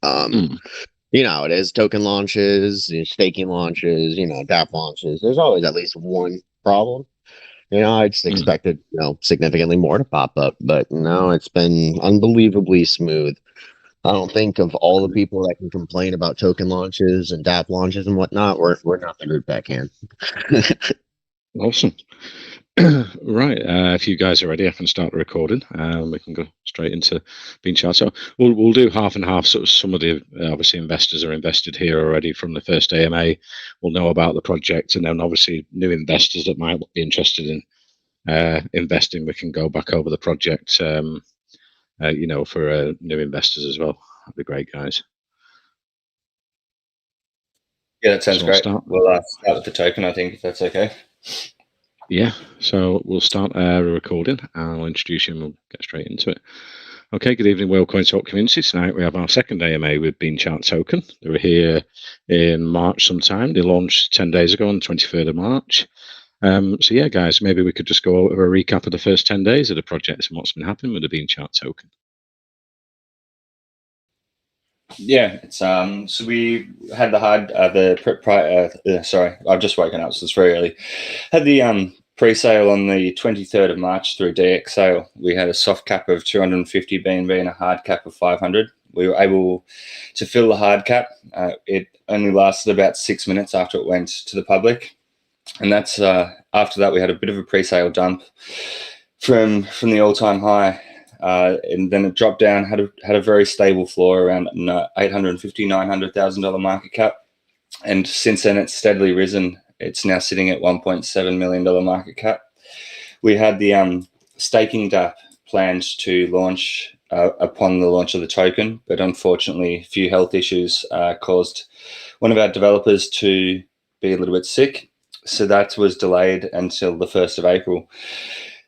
Mm. You know, it is token launches, staking launches, DApp launches. There's always at least one problem. I just expected, significantly more to pop up, but no, it's been unbelievably smooth. I don't think of all the people that can complain about token launches and DApp launches and whatnot, we're not the group that can. Awesome. Right. If you guys are ready, I can start the recording. We can go straight into Bean Chart. So we'll do half and half. So some of the obviously investors are invested here already from the first AMA. Will know about the project, and then obviously new investors that might be interested in investing, we can go back over the project. For new investors as well. That'd be great, guys. Yeah, that sounds great. We'll start with the token, I think, if that's okay. Yeah, so we'll start the recording. I'll introduce you and we'll get straight into it. Okay, good evening, WhaleCoin Talk community. Tonight we have our second AMA with Bean Chart Token. They were here in March sometime. They launched 10 days ago on the 23rd of March. So yeah, guys, maybe we could just go over a recap of the first 10 days of the project and what's been happening with the Bean Chart Token. Yeah, it's so we had sorry, I've just woken up, so it's very early. Had the pre-sale on the 23rd of March through DX sale. We had a soft cap of 250 BNB and a hard cap of 500. We were able to fill the hard cap. It only lasted about 6 minutes after it went to the public, and that's after that we had a bit of a pre-sale dump from the all-time high. And then it dropped down, had a very stable floor around $850,000-$900,000 market cap, and since then it's steadily risen. It's now sitting at $1.7 million market cap. We had the staking DApp planned to launch upon the launch of the token, but unfortunately, a few health issues caused one of our developers to be a little bit sick, so that was delayed until the 1st of April.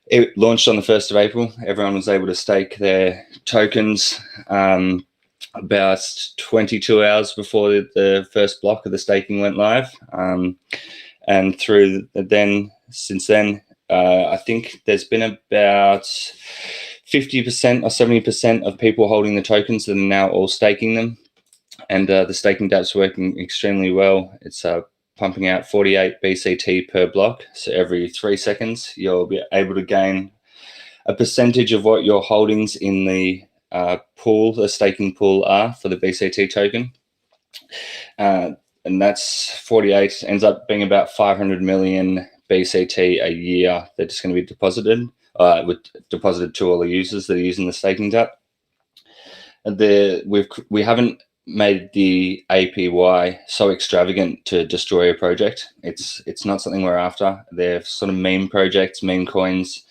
It launched on the 1st of April. Everyone was able to stake their tokens about 22 hours before the first block of the staking went live. And since then, I think there's been about 50% or 70% of people holding the tokens that are now all staking them. And the staking DApp's working extremely well. It's pumping out 48 BCT per block. So every 3 seconds, you'll be able to gain a percentage of what your holdings in the the staking pool are for the BCT token. And that's 48, ends up being about 500 million BCT a year that's going to be deposited to all the users that are using the staking DApp. And we haven't made the APY so extravagant to destroy a project. It's not something we're after. They're sort of meme projects, meme coins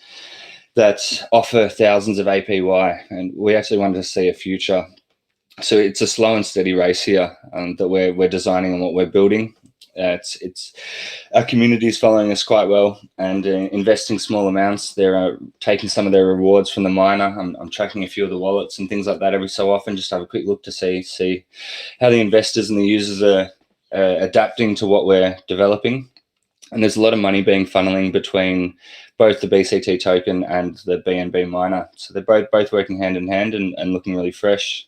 that offer thousands of APY, and we actually wanted to see a future. So it's a slow and steady race here that we're designing and what we're building. Our community is following us quite well and investing small amounts. They're taking some of their rewards from the miner. I'm tracking a few of the wallets and things like that every so often, just to have a quick look to see how the investors and the users are adapting to what we're developing. And there's a lot of money being funneling between both the BCT token and the BNB miner. So they're both working hand in hand and looking really fresh.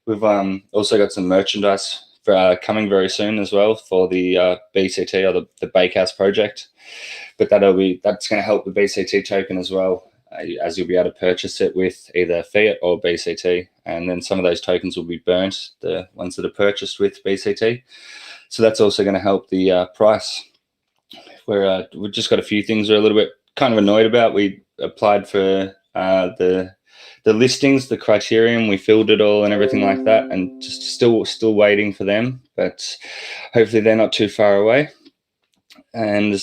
We've also got some merchandise coming very soon as well for the BCT or the Bakehouse project, but that's going to help the BCT token as well, as you'll be able to purchase it with either fiat or BCT, and then some of those tokens will be burnt, the ones that are purchased with BCT. So that's also going to help the price. We've just got a few things we're a little bit kind of annoyed about. We applied for the listings, the criterion, we filled it all and everything like that, and just still waiting for them, but hopefully they're not too far away. And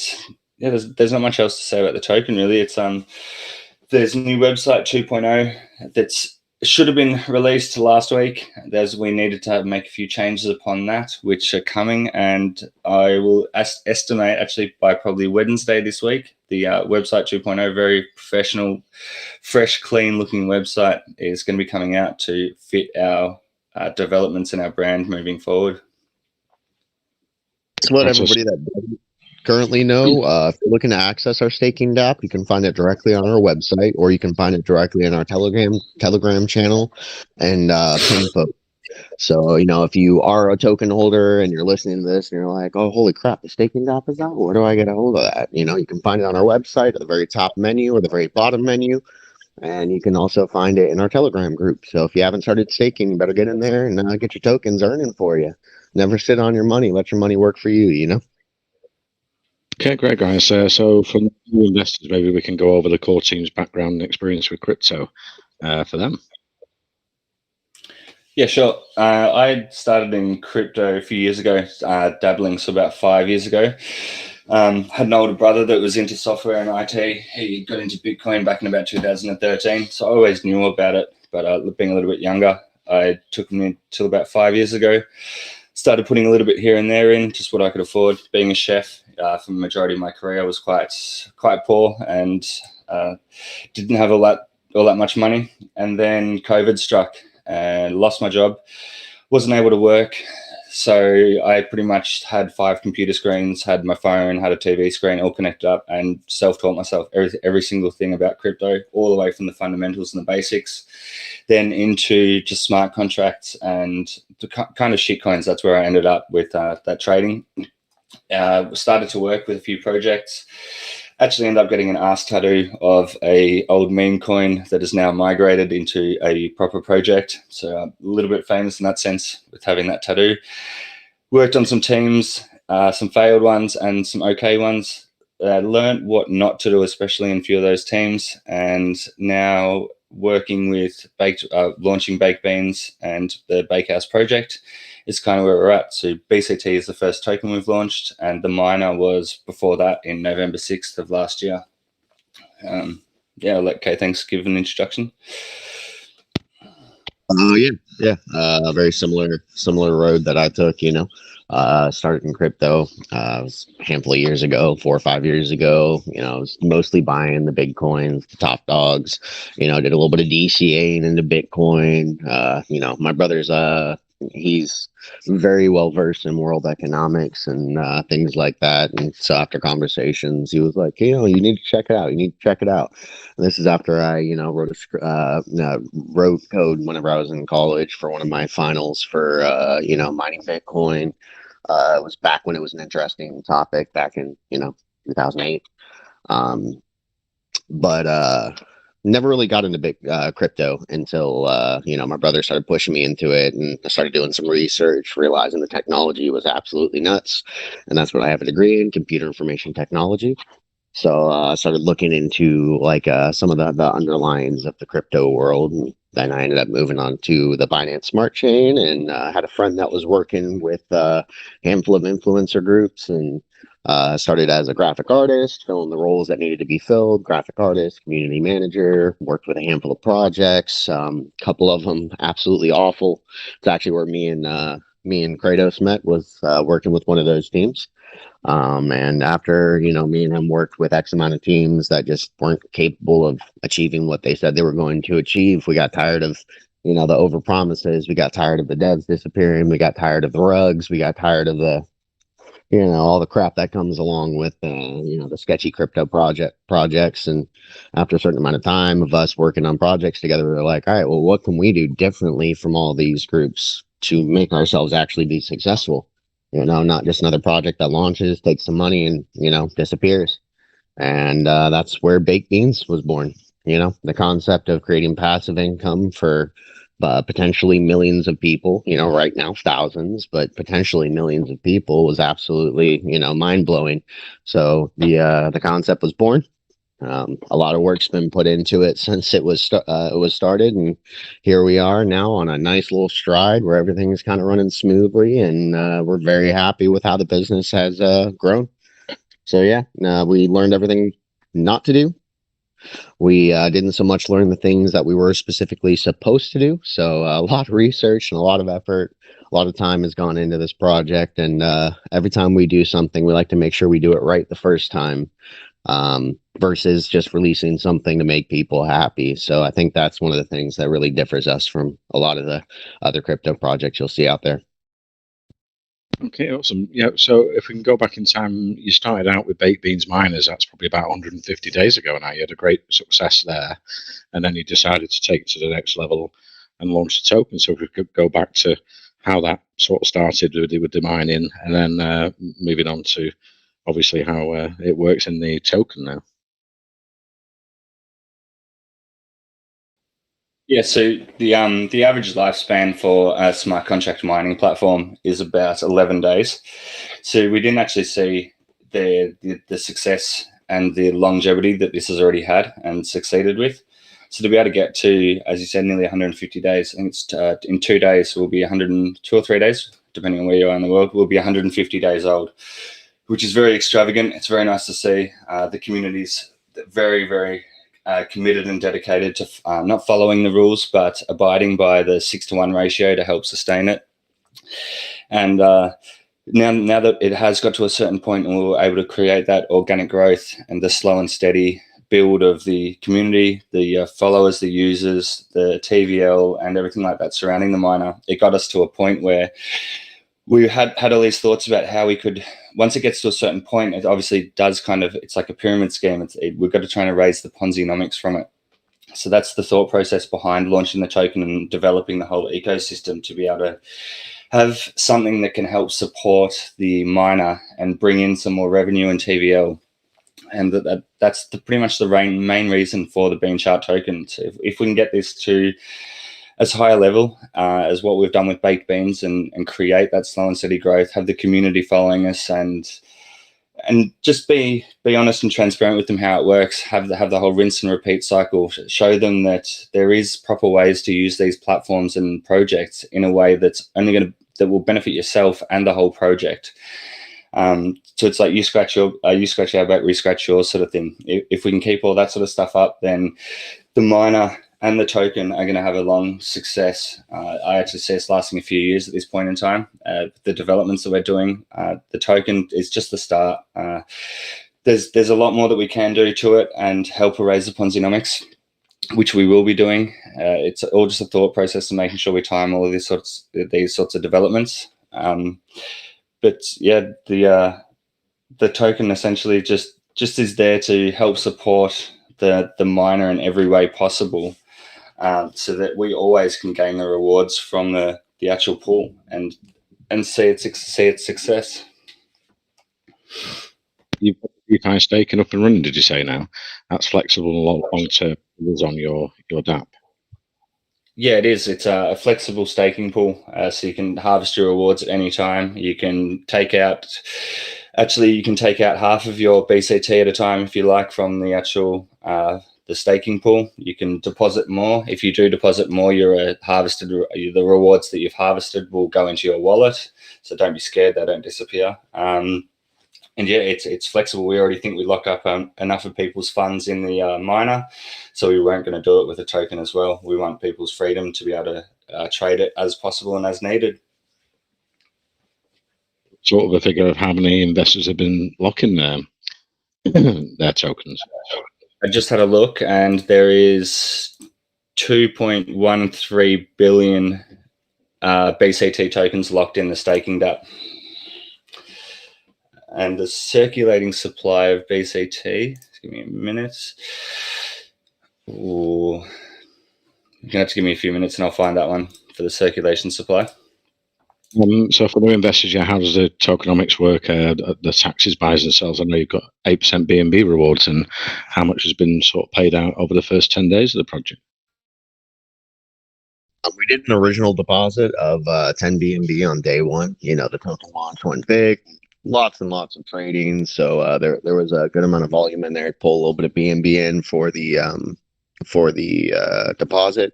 yeah, there's not much else to say about the token really. It's there's a new website 2.0 that's should have been released last week. We needed to make a few changes upon that, which are coming, and I will estimate actually by probably Wednesday this week, the website 2.0, very professional, fresh, clean looking website, is going to be coming out to fit our developments and our brand moving forward. That's what everybody that doesn't currently know. If you're looking to access our staking DApp, you can find it directly on our website, or you can find it directly in our Telegram channel and pin post. So, if you are a token holder and you're listening to this and you're like, oh, holy crap, the staking app is out. Where do I get a hold of that? You can find it on our website at the very top menu or the very bottom menu. And you can also find it in our Telegram group. So if you haven't started staking, you better get in there and get your tokens earning for you. Never sit on your money. Let your money work for you, Okay, great, guys. So for new investors, maybe we can go over the core team's background and experience with crypto for them. Yeah, sure. I started in crypto a few years ago, dabbling, so about 5 years ago. Had an older brother that was into software and IT. He got into Bitcoin back in about 2013, so I always knew about it, but being a little bit younger, I took him until about 5 years ago. Started putting a little bit here and there in, just what I could afford. Being a chef for the majority of my career, I was quite poor and didn't have all that much money. And then COVID struck and lost my job. Wasn't able to work. So I pretty much had 5 computer screens, had my phone, had a TV screen, all connected up, and self-taught myself every single thing about crypto, all the way from the fundamentals and the basics, then into just smart contracts and the kind of shit coins. That's where I ended up with that trading. Started to work with a few projects. Actually ended up getting an ass tattoo of a old meme coin that is now migrated into a proper project. So a little bit famous in that sense with having that tattoo. Worked on some teams, some failed ones and some okay ones. Learned what not to do, especially in a few of those teams. And now working with launching Baked Beans and the Bakehouse project is kind of where we're at. So BCT is the first token we've launched, and the miner was before that in November 6th of last year. I'll let Kay Thanks give an introduction. Yeah. Very similar road that I took, started in crypto was a handful of years ago, 4 or 5 years ago. I was mostly buying the big coins, the top dogs, did a little bit of DCAing into Bitcoin. My brother's he's very well versed in world economics and things like that. And so after conversations, he was like, you need to check it out. You need to check it out. And this is after I, wrote code whenever I was in college for one of my finals for, mining Bitcoin. It was back when it was an interesting topic back in, 2008. But never really got into big crypto until my brother started pushing me into it, and I started doing some research, realizing the technology was absolutely nuts. And that's what I have a degree in, computer information technology. So I started looking into some of the underlyings of the crypto world, and then I ended up moving on to the Binance Smart Chain, and had a friend that was working with a handful of influencer groups, and started as a graphic artist, filling the roles that needed to be filled: graphic artist, community manager. Worked with a handful of projects, couple of them absolutely awful. It's actually where me and Kratos met, was working with one of those teams. And after, me and him worked with X amount of teams that just weren't capable of achieving what they said they were going to achieve, we got tired of, the over promises. We got tired of the devs disappearing. We got tired of the rugs. We got tired of the, all the crap that comes along with, the sketchy crypto projects. And after a certain amount of time of us working on projects together, we were like, all right, well, what can we do differently from all these groups to make ourselves actually be successful? Not just another project that launches, takes some money, and, disappears. And that's where Baked Beans was born. The concept of creating passive income for potentially millions of people, right now thousands, but potentially millions of people, was absolutely, mind blowing. So the concept was born. A lot of work's been put into it since it was started, and here we are now on a nice little stride where everything's kind of running smoothly, and we're very happy with how the business has grown. So we learned everything not to do. We didn't so much learn the things that we were specifically supposed to do. So a lot of research and a lot of effort, a lot of time has gone into this project, and every time we do something, we like to make sure we do it right the first time. Versus just releasing something to make people happy. So I think that's one of the things that really differs us from a lot of the other crypto projects you'll see out there. Okay, awesome. Yeah, so if we can go back in time, you started out with Baked Beans Miners. That's probably about 150 days ago now. You had a great success there, and then you decided to take it to the next level and launch the token. So if we could go back to how that sort of started with the mining, and then moving on to obviously how it works in the token now. Yeah, so the average lifespan for a smart contract mining platform is about 11 days. So we didn't actually see the success and the longevity that this has already had and succeeded with. So to be able to get to, as you said, nearly 150 days, I think it's in 2 days will be 102 or 3 days, depending on where you are in the world, will be 150 days old, which is very extravagant. It's very nice to see. The community's very, very committed and dedicated to not following the rules, but abiding by the 6-to-1 ratio to help sustain it. And now that it has got to a certain point and we were able to create that organic growth and the slow and steady build of the community, the followers, the users, the TVL, and everything like that surrounding the miner, it got us to a point where we had all these thoughts about how we could, once it gets to a certain point, it obviously does kind of, it's like a pyramid scheme. We've got to try to raise the Ponzi-nomics from it. So that's the thought process behind launching the token and developing the whole ecosystem to be able to have something that can help support the miner and bring in some more revenue and TVL. And that's pretty much the main reason for the Bean Chart token. So if we can get this to as high a level as what we've done with baked beans and create that slow and steady growth, have the community following us, and just be honest and transparent with them how it works, have the whole rinse and repeat cycle, show them that there is proper ways to use these platforms and projects in a way that's that will benefit yourself and the whole project. So it's like you scratch our back, we scratch yours sort of thing. If we can keep all that sort of stuff up, then the miner and the token are going to have a long success. I actually see us lasting a few years at this point in time. The developments that we're doing, the token is just the start. There's a lot more that we can do to it and help erase the Ponzi-nomics, which we will be doing. It's all just a thought process and making sure we time all of these sorts of developments. But yeah, the token essentially just is there to help support the miner in every way possible, so that we always can gain the rewards from the actual pool and see its success. You've got the DeFi staking up and running, did you say now? That's flexible and long-term on your DApp. Yeah, it is. It's a flexible staking pool, so you can harvest your rewards at any time. You can take out half of your BCT at a time if you like from the actual the staking pool. You can deposit more. If you do deposit more, the rewards that you've harvested will go into your wallet. So don't be scared; they don't disappear. And yeah, it's flexible. We already think we lock up enough of people's funds in the miner, so we weren't going to do it with a token as well. We want people's freedom to be able to trade it as possible and as needed. Sort of a figure of how many investors have been locking their tokens. I just had a look, and there is 2.13 billion BCT tokens locked in the staking DApp. And the circulating supply of BCT, just give me a minute. Ooh. You're going to have to give me a few minutes and I'll find that one for the circulation supply. So for new investors, how does the tokenomics work? The taxes, buys and sells. I know you've got 8% BNB rewards, and how much has been sort of paid out over the first 10 days of the project? We did an original deposit of 10 BNB on day one. You know, the token launch went big. Lots and lots of trading, so there was a good amount of volume in there. Pull a little bit of BNB in for the deposit.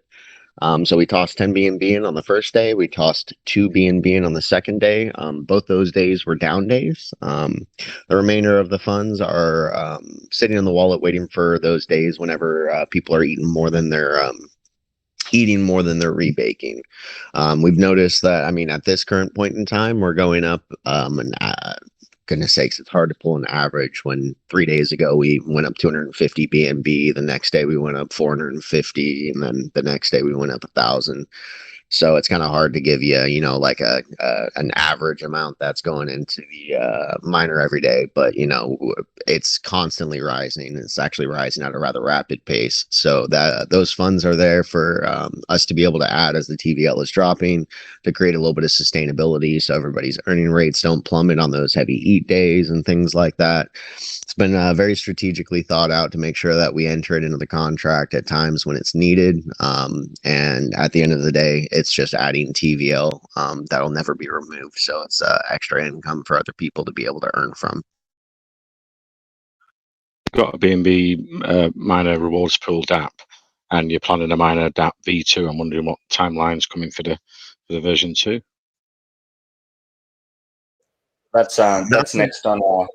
So we tossed 10 BNB in on the first day. We tossed 2 BNB in on the second day. Both those days were down days. The remainder of the funds are sitting in the wallet waiting for those days whenever people are eating more than they're rebaking. We've noticed that, I mean, at this current point in time, we're going up, and goodness sakes, it's hard to pull an average when 3 days ago we went up 250 BNB, the next day we went up 450, and then the next day we went up 1,000. So it's kind of hard to give you, you know, like an average amount that's going into the miner every day. But, you know, it's constantly rising. It's actually rising at a rather rapid pace. So that those funds are there for us to be able to add as the TVL is dropping, to create a little bit of sustainability so everybody's earning rates don't plummet on those heavy eat days and things like that. It's been very strategically thought out to make sure that we enter it into the contract at times when it's needed. And at the end of the day, it's just adding TVL that'll never be removed. So it's extra income for other people to be able to earn from. Got a BNB miner rewards pool DAP, and you're planning a miner DAP V2. I'm wondering what timeline's coming for the version 2. That's next on our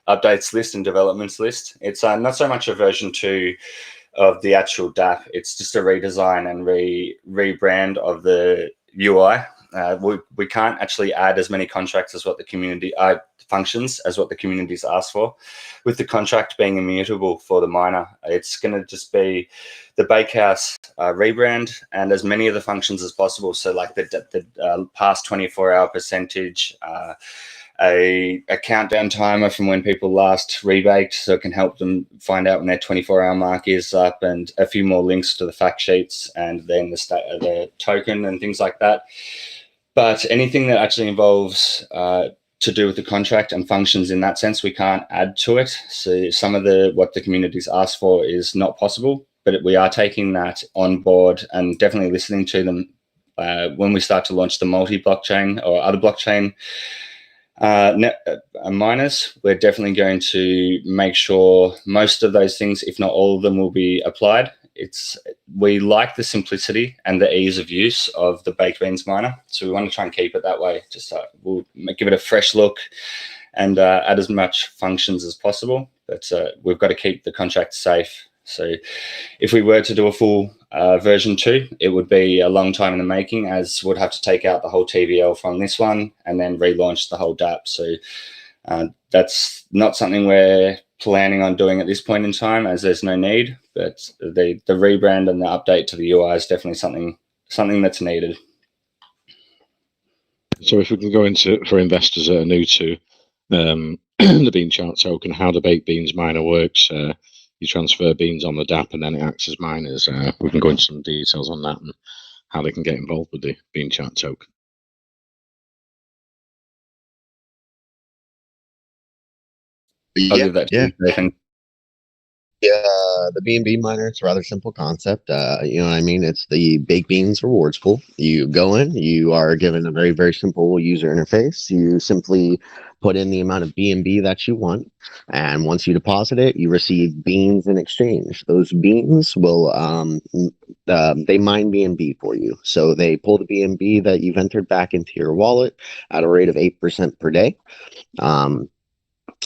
updates list and developments list. It's not so much a version 2 of the actual DAP. It's just a redesign and rebrand of the UI. We can't actually add as many contracts as what the community functions as what the community's asked for. With the contract being immutable for the miner, it's going to just be the Bakehouse rebrand and as many of the functions as possible. So like the past 24-hour percentage, a countdown timer from when people last rebaked, so it can help them find out when their 24-hour mark is up, and a few more links to the fact sheets, and then the token and things like that. But anything that actually involves to do with the contract and functions in that sense, we can't add to it. So some of what the community's asked for is not possible, but we are taking that on board and definitely listening to them when we start to launch the multi-blockchain or other blockchain miners. We're definitely going to make sure most of those things, if not all of them, will be applied. We like the simplicity and the ease of use of the baked beans miner, so we want to try and keep it that way. Just we'll give it a fresh look and add as much functions as possible, but we've got to keep the contract safe. So if we were to do a full version 2, it would be a long time in the making, as we'd have to take out the whole TVL from this one and then relaunch the whole DAP. So that's not something we're planning on doing at this point in time, as there's no need. But the rebrand and the update to the UI is definitely something that's needed. So if we can go into, for investors that are new to the Bean Chart token, how the baked beans miner works. You transfer beans on the DAP and then it acts as miners. We can go into some details on that and how they can get involved with the Bean Chart token. I'll leave that to you, Nathan. Yeah, the BNB miner, it's a rather simple concept. You know what I mean? It's the baked beans rewards pool. You go in, you are given a very, very simple user interface. You simply put in the amount of BNB that you want, and once you deposit it, you receive beans in exchange. Those beans will they mine BNB for you. So they pull the BNB that you've entered back into your wallet at a rate of 8% per day.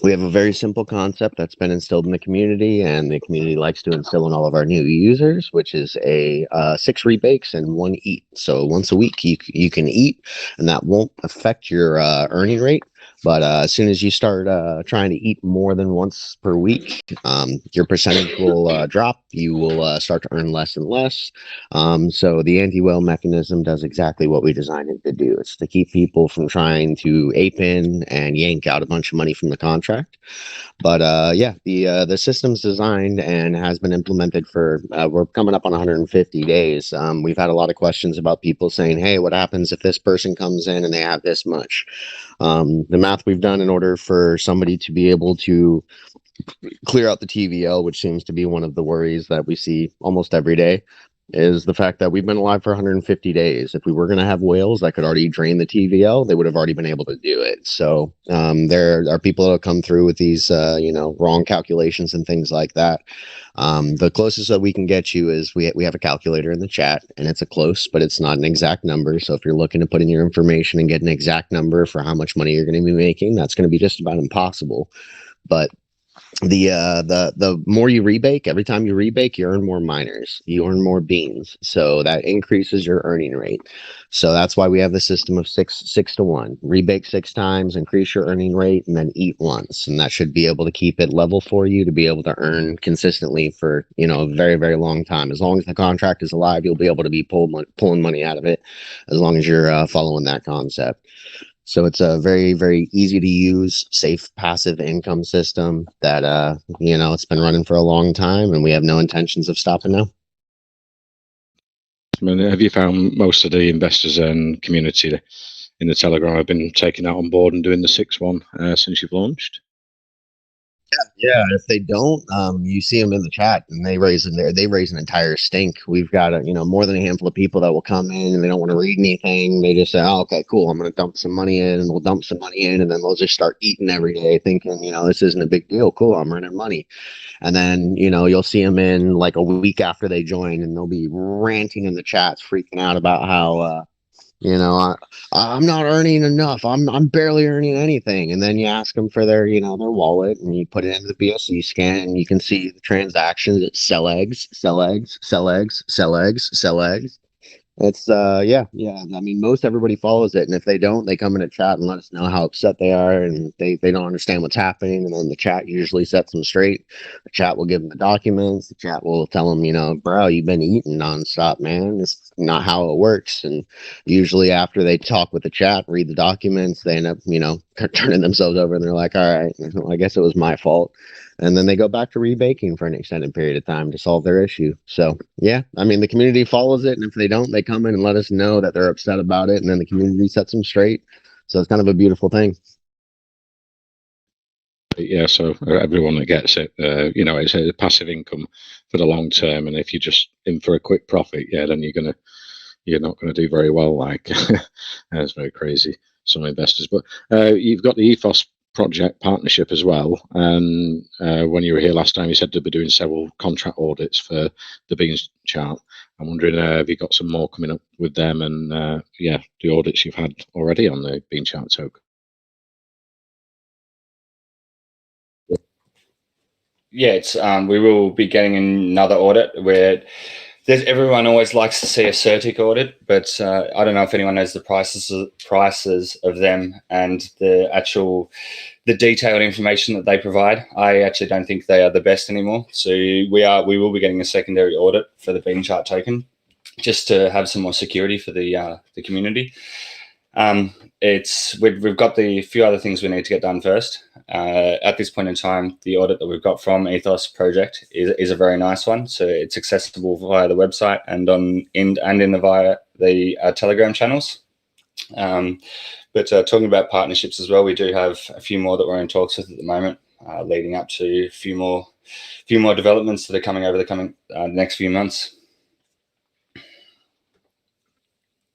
We have a very simple concept that's been instilled in the community, and the community likes to instill in all of our new users, which is a 6 rebakes and 1 eat. So once a week you can eat, and that won't affect your earning rate. But as soon as you start trying to eat more than once per week, your percentage will drop. You will start to earn less and less. So the anti-whale mechanism does exactly what we designed it to do. It's to keep people from trying to ape in and yank out a bunch of money from the contract. But yeah, the system's designed and has been implemented for, we're coming up on 150 days. We've had a lot of questions about people saying, hey, what happens if this person comes in and they have this much? The math we've done in order for somebody to be able to clear out the TVL, which seems to be one of the worries that we see almost every day, is the fact that we've been alive for 150 days. If we were going to have whales that could already drain the TVL, they would have already been able to do it. So there are people that come through with these, wrong calculations and things like that. The closest that we can get you is we have a calculator in the chat, and it's a close, but it's not an exact number. So if you're looking to put in your information and get an exact number for how much money you're going to be making, that's going to be just about impossible. But the more you rebake, every time you rebake, you earn more miners, you earn more beans, so that increases your earning rate. So that's why we have the system of 6 to 1. Rebake 6 times, increase your earning rate, and then eat once, and that should be able to keep it level for you to be able to earn consistently for a very, very long time. As long as the contract is alive, you'll be able to be pulling money out of it, as long as you're following that concept. So it's a very, very easy to use, safe, passive income system that, it's been running for a long time, and we have no intentions of stopping now. I mean, have you found most of the investors and community in the Telegram have been taking that on board and doing the 6-1 since you've launched? Yeah. If they don't, you see them in the chat, and they raise an entire stink. We've got more than a handful of people that will come in and they don't want to read anything. They just say, "Oh, okay, cool. I'm going to dump some money in," and we'll dump some money in, and then they'll just start eating every day, thinking, this isn't a big deal. Cool, I'm earning money. And then you'll see them in like a week after they join, and they'll be ranting in the chats, freaking out about how. I'm not earning enough. I'm barely earning anything. And then you ask them for their wallet, and you put it into the BSC scan, and you can see the transactions. It's sell eggs, sell eggs, sell eggs, sell eggs, sell eggs. It's yeah. I mean, most everybody follows it, and if they don't, they come in a chat and let us know how upset they are, and they don't understand what's happening. And then the chat usually sets them straight. The chat will give them the documents. The chat will tell them, bro, you've been eating nonstop, man. It's not how it works. And usually after they talk with the chat, read the documents, they end up turning themselves over, and they're like, all right, I guess it was my fault. And then they go back to rebaking for an extended period of time to solve their issue. So yeah, I mean, the community follows it, and if they don't, they come in and let us know that they're upset about it, and then the community sets them straight. So it's kind of a beautiful thing. Yeah, so everyone that gets it, it's a passive income for the long term, and if you're just in for a quick profit, then you're not gonna do very well. Like that's very crazy. Some investors, but you've got the Ethos project partnership as well. And when you were here last time, you said they'd be doing several contract audits for the Beans chart. I'm wondering, have you got some more coming up with them? And the audits you've had already on the Bean chart token. Yeah, it's we will be getting another audit where everyone always likes to see a CERTIC audit, but I don't know if anyone knows the prices of them and the detailed information that they provide. I actually don't think they are the best anymore. So we will be getting a secondary audit for the Bean chart token, just to have some more security for the community. We've got the few other things we need to get done first. At this point in time, the audit that we've got from Ethos Project is a very nice one. So it's accessible via the website and via the Telegram channels. But talking about partnerships as well, we do have a few more that we're in talks with at the moment, leading up to a few more developments that are coming over the next few months.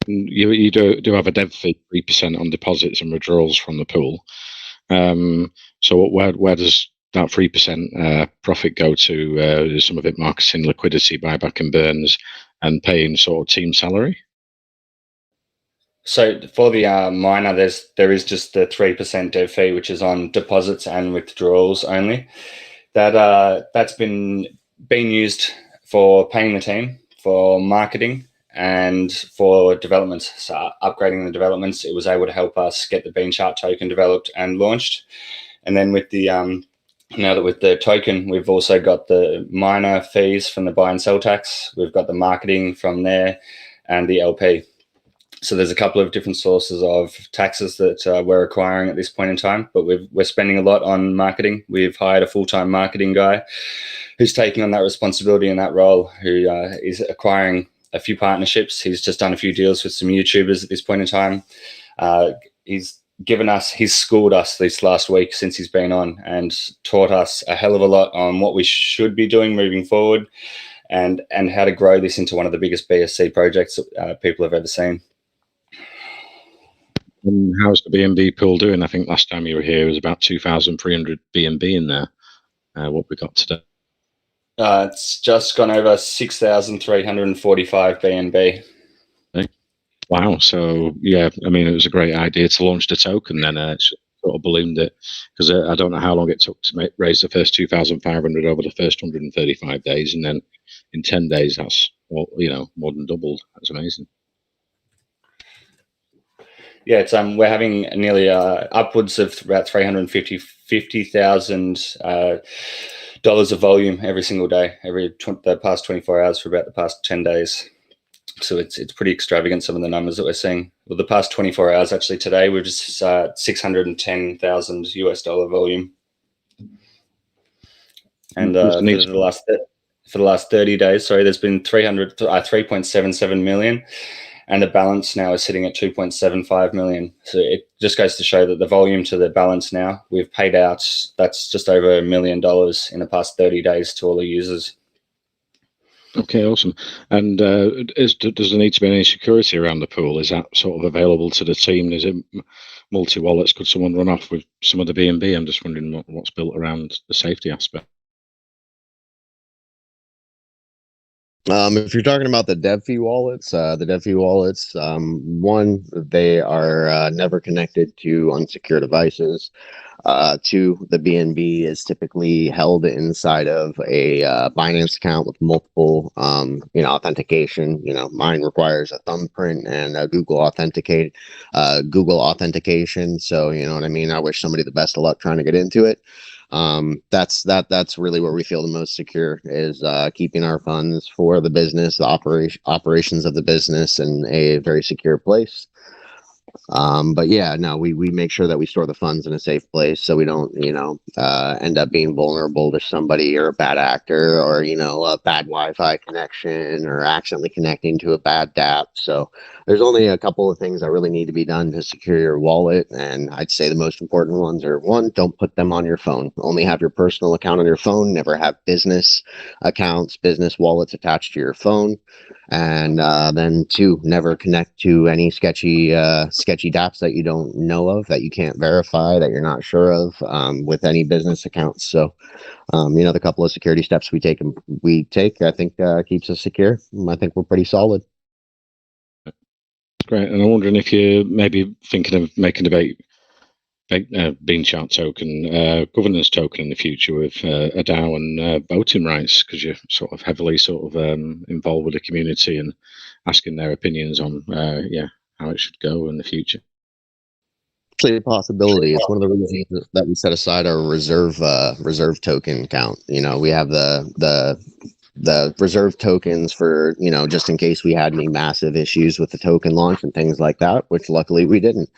You do have a dev fee 3% on deposits and withdrawals from the pool. So where does that 3% profit go to? Some of it marketing, liquidity, buyback and burns, and paying sort of team salary? So for the miner, there is just the 3% dev fee, which is on deposits and withdrawals only. That's been used for paying the team, for marketing, and for developments. So upgrading the developments, it was able to help us get the Bean chart token developed and launched. And then with the now that with the token, we've also got the miner fees from the buy and sell tax. We've got the marketing from there and the LP. So there's a couple of different sources of taxes that we're acquiring at this point in time, but we're spending a lot on marketing. We've hired a full-time marketing guy who's taking on that responsibility and that role, who is acquiring a few partnerships. He's just done a few deals with some YouTubers at this point in time. He's schooled us this last week since he's been on, and taught us a hell of a lot on what we should be doing moving forward, and how to grow this into one of the biggest BSC projects that people have ever seen. And how's the BNB pool doing? I think last time you were here, it was about 2,300 BNB in there. What we got today? It's just gone over 6,345 BNB. Wow. So yeah, I mean, it was a great idea to launch the token. Then it's sort of ballooned it, because I don't know how long it took to raise the first 2,500 over the first 135 days, and then in 10 days that's more than doubled. That's amazing. Yeah, it's we're having nearly upwards of about $350,000 dollars of volume every single day, the past 24 hours for about the past 10 days. So it's pretty extravagant, some of the numbers that we're seeing. Well, the past 24 hours, actually today, we're just $610,000 US dollar volume. And for the last 30 days, sorry, there's been 3.77 million. And the balance now is sitting at 2.75 million. So it just goes to show that the volume to the balance now, we've paid out, that's just over $1 million in the past 30 days to all the users. Okay, awesome. And does there need to be any security around the pool? Is that sort of available to the team? Is it multi-wallets? Could someone run off with some of the BNB? I'm just wondering what's built around the safety aspect. If you're talking about the dev fee wallets, one, they are never connected to unsecure devices. Two, the BNB is typically held inside of a Binance account with multiple, authentication. Mine requires a thumbprint and a Google authentication. So you know what I mean. I wish somebody the best of luck trying to get into it. That's really where we feel the most secure, is keeping our funds for the business, the operations of the business in a very secure place. But yeah, no, we make sure that we store the funds in a safe place, so we don't, end up being vulnerable to somebody or a bad actor, or, a bad Wi-Fi connection, or accidentally connecting to a bad DApp. So there's only a couple of things that really need to be done to secure your wallet. And I'd say the most important ones are: one, don't put them on your phone. Only have your personal account on your phone. Never have business accounts, business wallets attached to your phone. And then two, never connect to any sketchy dApps that you don't know of, that you can't verify, that you're not sure of, with any business accounts. So, the couple of security steps we take, I think, keeps us secure. I think we're pretty solid. Great. And I'm wondering if you're maybe thinking of making a Bean Chart token, governance token in the future with a DAO and voting rights, because you're sort of heavily involved with the community and asking their opinions on how it should go in the future. Actually, a possibility. It's one of the reasons that we set aside our reserve token count. We have the reserve tokens for, just in case we had any massive issues with the token launch and things like that, which luckily we didn't.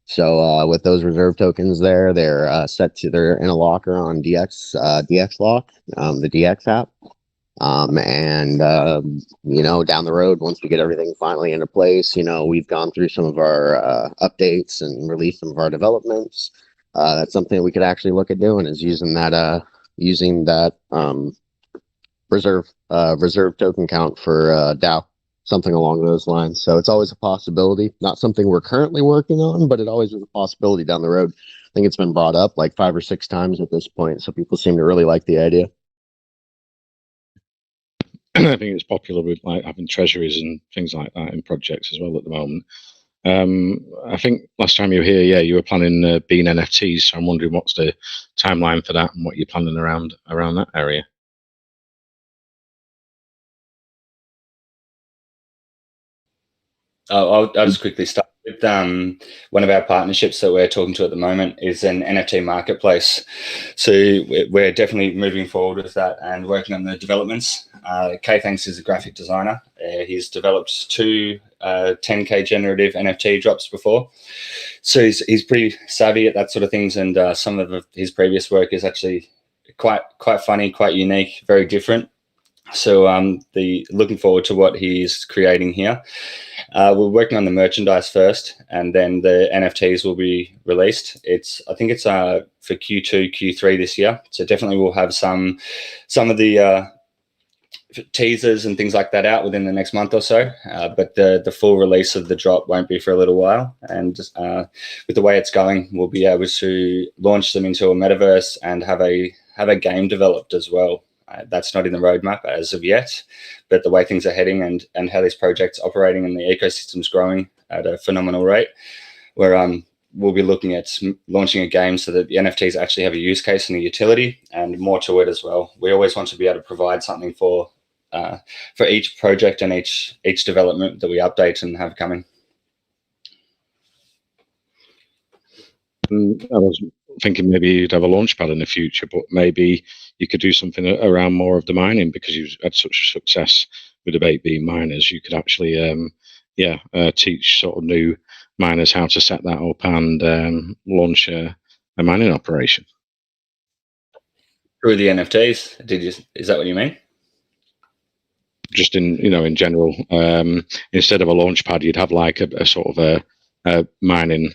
So with those reserve tokens they're they're in a locker on DX Lock, the DX app. And down the road, once we get everything finally into place, we've gone through some of our updates and released some of our developments. That's something we could actually look at doing, is using that reserve token count for DAO. Something along those lines. So it's always a possibility. Not something we're currently working on, but it always is a possibility down the road. I think it's been brought up like 5 or 6 times at this point, so people seem to really like the idea. I think it's popular with like having treasuries and things like that in projects as well at the moment. I think last time you were here, you were planning Bean NFTs. So I'm wondering what's the timeline for that and what you're planning around that area. I'll just quickly start with one of our partnerships that we're talking to at the moment is an NFT marketplace. So we're definitely moving forward with that and working on the developments. Kay Thanks is a graphic designer. He's developed 2 10K generative NFT drops before. So he's pretty savvy at that sort of things, and some of his previous work is actually quite funny, quite unique, very different. So looking forward to what he's creating here. We're working on the merchandise first, and then the NFTs will be released. I think it's for Q2, Q3 this year. So definitely we'll have some of the teasers and things like that out within the next month or so. But the full release of the drop won't be for a little while. And with the way it's going, we'll be able to launch them into a metaverse and have a game developed as well. That's not in the roadmap as of yet, but the way things are heading and how this project's operating and the ecosystem's growing at a phenomenal rate, we're we'll be looking at launching a game so that the NFTs actually have a use case and a utility, and more to it as well. We always want to be able to provide something for each project and each development that we update and have coming. I was thinking maybe you'd have a launch pad in the future, but maybe you could do something around more of the mining, because you've had such a success with the baked bean miners. You could actually, teach sort of new miners how to set that up and launch a mining operation Through the NFTs. Is that what you mean? just in general. Instead of a launch pad, you'd have like a sort of a mining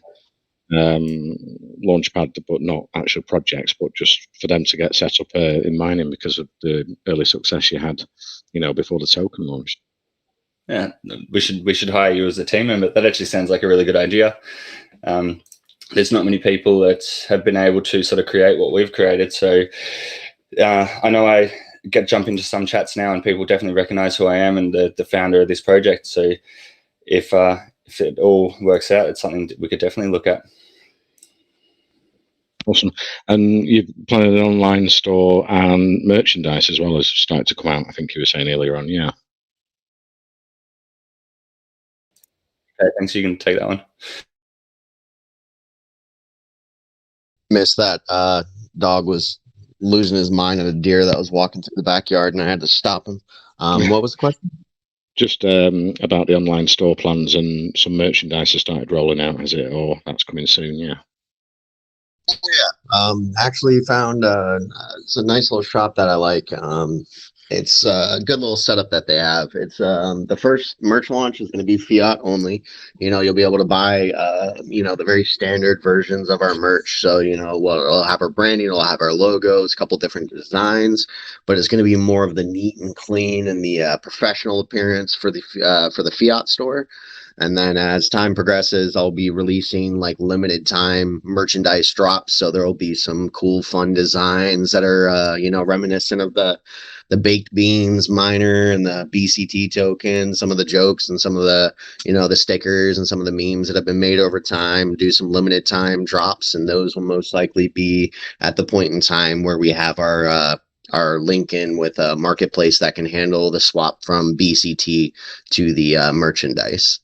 launch pad, but not actual projects, but just for them to get set up in mining because of the early success you had, before the token launched. Yeah, we should hire you as a team member. That actually sounds like a really good idea. There's not many people that have been able to sort of create what we've created. So I know I jump into some chats now, and people definitely recognize who I am and the founder of this project. So if it all works out, it's something that we could definitely look at. Awesome. And you're planning an online store and merchandise as well as started to come out, I think you were saying earlier on, yeah. Okay, thanks. You can take that one. Missed that. Dog was losing his mind at a deer that was walking through the backyard, and I had to stop him. What was the question? Just about the online store plans, and some merchandise has started rolling out, has it? Or that's coming soon, yeah. Actually found it's a nice little shop that I like. It's a good little setup that they have. It's the first merch launch is going to be fiat only. You'll be able to buy the very standard versions of our merch. So we'll have our branding, we'll have our logos, a couple different designs, but it's going to be more of the neat and clean and the professional appearance for the fiat store. And then as time progresses, I'll be releasing like limited time merchandise drops. So there will be some cool, fun designs that are, reminiscent of the baked beans miner and the BCT token, some of the jokes and some of the, the stickers and some of the memes that have been made over time. Do some limited time drops, and those will most likely be at the point in time where we have our link in with a marketplace that can handle the swap from BCT to the merchandise.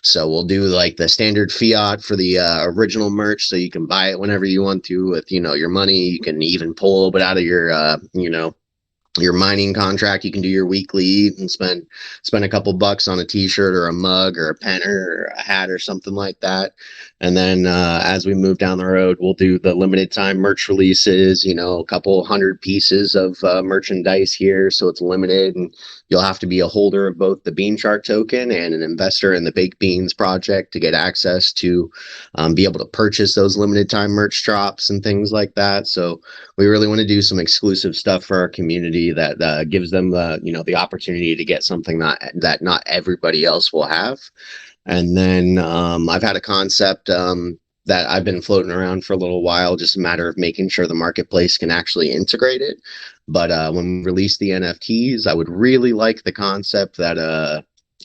So we'll do like the standard fiat for the original merch, so you can buy it whenever you want to with your money. You can even pull a little bit out of your mining contract. You can do your weekly and spend a couple bucks on a t-shirt or a mug or a pen or a hat or something like that. And then as we move down the road, we'll do the limited time merch releases, a couple 100 pieces of merchandise here. So it's limited, and you'll have to be a holder of both the Bean Chart token and an investor in the Baked Beans project to get access to be able to purchase those limited time merch drops and things like that. So we really want to do some exclusive stuff for our community that gives them the opportunity to get something that not everybody else will have. And then I've had a concept that I've been floating around for a little while, just a matter of making sure the marketplace can actually integrate it. But when we release the NFTs, I would really like the concept that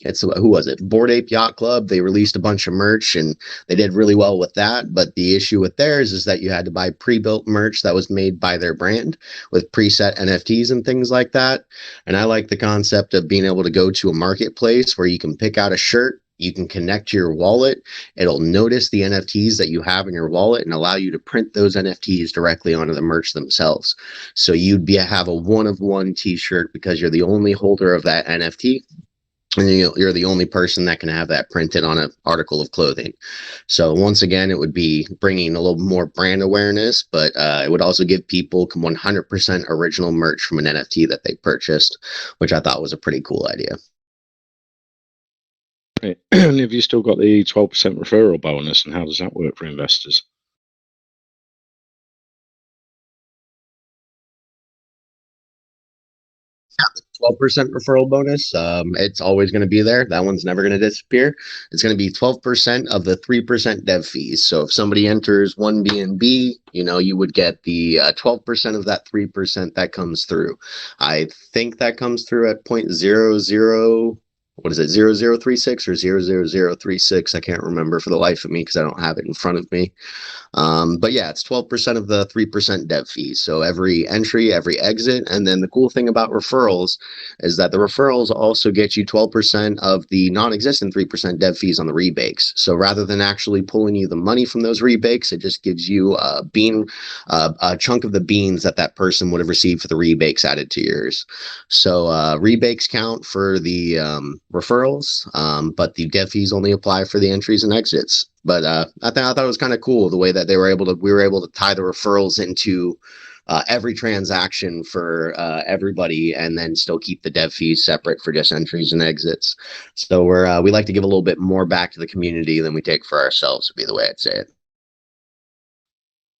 who was it? Bored Ape Yacht Club. They released a bunch of merch and they did really well with that. But the issue with theirs is that you had to buy pre-built merch that was made by their brand with preset NFTs and things like that. And I like the concept of being able to go to a marketplace where you can pick out a shirt, you can connect to your wallet. It'll notice the NFTs that you have in your wallet and allow you to print those NFTs directly onto the merch themselves. So you'd have a one-of-one t-shirt because you're the only holder of that NFT. And you're the only person that can have that printed on an article of clothing. So once again, it would be bringing a little more brand awareness, but it would also give people 100% original merch from an NFT that they purchased, which I thought was a pretty cool idea. Right. And have you still got the 12% referral bonus, and how does that work for investors? 12% referral bonus. It's always going to be there. That one's never going to disappear. It's going to be 12% of the 3% dev fees. So if somebody enters one BNB, you would get the 12% of that 3% that comes through. I think that comes through at 0.00 what is it, 0036 or 00036? I can't remember for the life of me because I don't have it in front of me. But yeah, it's 12% of the 3% dev fees. So every entry, every exit. And then the cool thing about referrals is that the referrals also get you 12% of the non-existent 3% dev fees on the rebates. So rather than actually pulling you the money from those rebates, it just gives you a chunk of the beans that person would have received for the rebates added to yours. So rebates count for the referrals, but the dev fees only apply for the entries and exits. But I thought it was kind of cool the way that we were able to tie the referrals into every transaction for everybody, and then still keep the dev fees separate for just entries and exits. So we like to give a little bit more back to the community than we take for ourselves, would be the way I'd say it.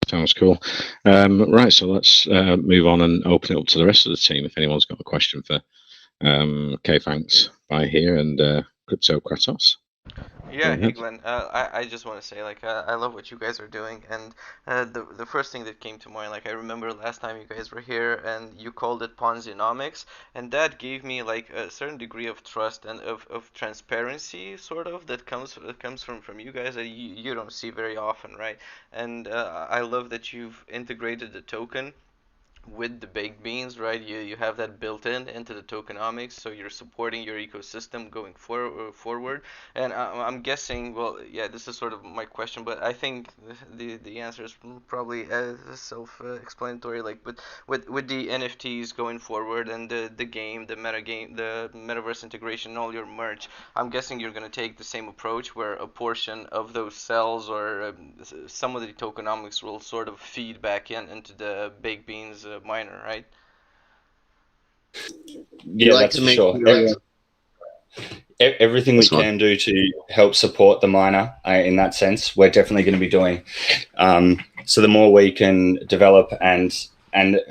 Sounds cool. Right, so let's move on and open it up to the rest of the team. If anyone's got a question for K-Thanks by here and Crypto Kratos. Yeah, hey Glenn. I just want to say, like, I love what you guys are doing, and the first thing that came to mind, like, I remember last time you guys were here, and you called it Ponzi-nomics, and that gave me like a certain degree of trust and of transparency, sort of, that comes from you guys that you don't see very often, right? And I love that you've integrated the token with the baked beans, right? You have that built into the tokenomics, so you're supporting your ecosystem going forward. And I'm guessing, well, yeah, this is sort of my question, but I think the answer is probably self-explanatory. Like with the NFTs going forward and the game, the meta game, the metaverse integration, and all your merch, I'm guessing you're gonna take the same approach where a portion of those cells or some of the tokenomics will sort of feed back into the baked beans miner, right? Yeah, that's for sure. Everything we can do to help support the miner in that sense, we're definitely going to be doing. So the more we can develop and